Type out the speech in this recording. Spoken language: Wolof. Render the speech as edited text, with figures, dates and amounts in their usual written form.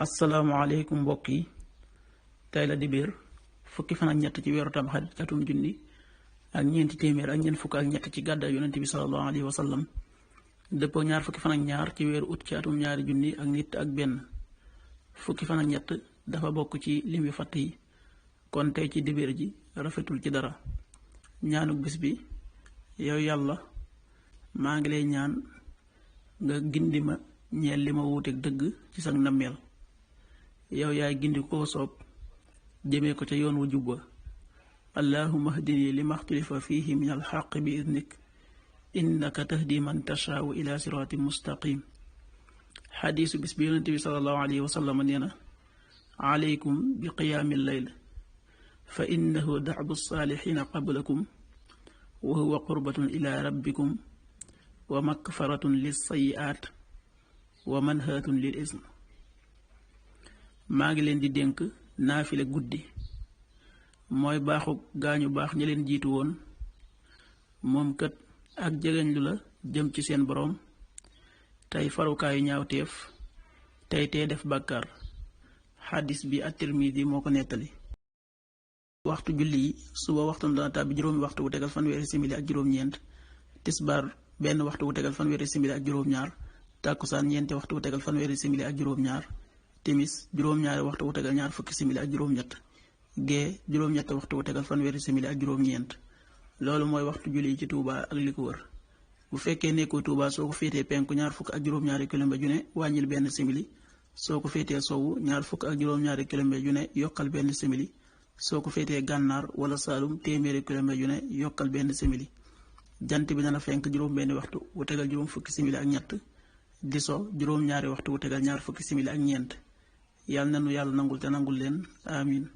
asalaamaaleykum mbokk yi tey la dibéer fukki fan ak ñett ci weeru tamxarit ci atum junni ak ñeenti téeméer ak ñeent fukk ak ñett ci gàddaay yonent bi sallallahu alayhi wa sallam dëppoo ñaar fukki fan ak ñaar ci weeru ut ci atum ñaari junni ak nit ak benn. fukki fan ak ñett dafa bokk ci lim yu fatt yi kon tey ci dibéer ji rafetul ci dara. ñaanuk bis bi: yow yàlla maa ngi lay ñaan nga gindi ma ñeel li ma wuuteeg dëgg ci sag nammeel. yow yaay gindi koo soob jëmee ko ca yoon wu jubba. allahumma hdini li maxtulifa fihi min alxaq bi idnik innaka tahdi man tashaau ila siraatin mustaqim. xadiisu bis bi yonente bi salallahu alayhi wa sallam nee na: alaykum bi qiyaami leyl fa innahu da'bu saalixiina qablakum wa huwa qurbatun ila rabbikum wa makfaratun lissayi'aat wa manhaatun lil ism. maa ngi leen di dénk naafile guddi mooy baaxu gaañu baax ñi leen jiitu woon moom kat ak jegeñlu la jëm ci seen boroom tey farukaayu ñaawteef tey tee def bàkkaar. xadis bi at-Tirmidi moo ko nettali. waxtu julli yi: suba waxtu dana tàbbi juróomi waxtu wu tegal fanweeri simili ak juróom-ñeent, tisbaar benn waxtu wu tegal fanweeri simili ak juróom-ñaar, tàkkusaan ñeenti waxtu wu tegal fanweeri simili ak juróom-ñaar, timis juróom-ñaari waxtu wu tegal ñaar fukki simili ak juróom-ñett, gee juróom-ñett waxtu wu tegal fanweeri simili ak juróom-ñeent. loolu mooy waxtu julli yi ci Touba ak li ko wër. bu fekkee nekkoo Touba soo ko féetee penku ñaar fukk ak juróom-ñaari kilomètre ju ne wàññil benn simili, soo ko féetee sowwu ñaar fukk ak juróom-ñaari kilomètre ju ne yokkal benn simili, soo ko féetee gànnaar wala Saalum téeméeri kilomètre yu ne yokkal benn simili. jant bi dana fenk juróom benn waxtu wu tegal juróom fukki simili ak ñett, di so juróom-ñaari waxtu wu tegal ñaar fukki simili ak ñeent. yàlla na nu yàlla nangul te nangul leen amin.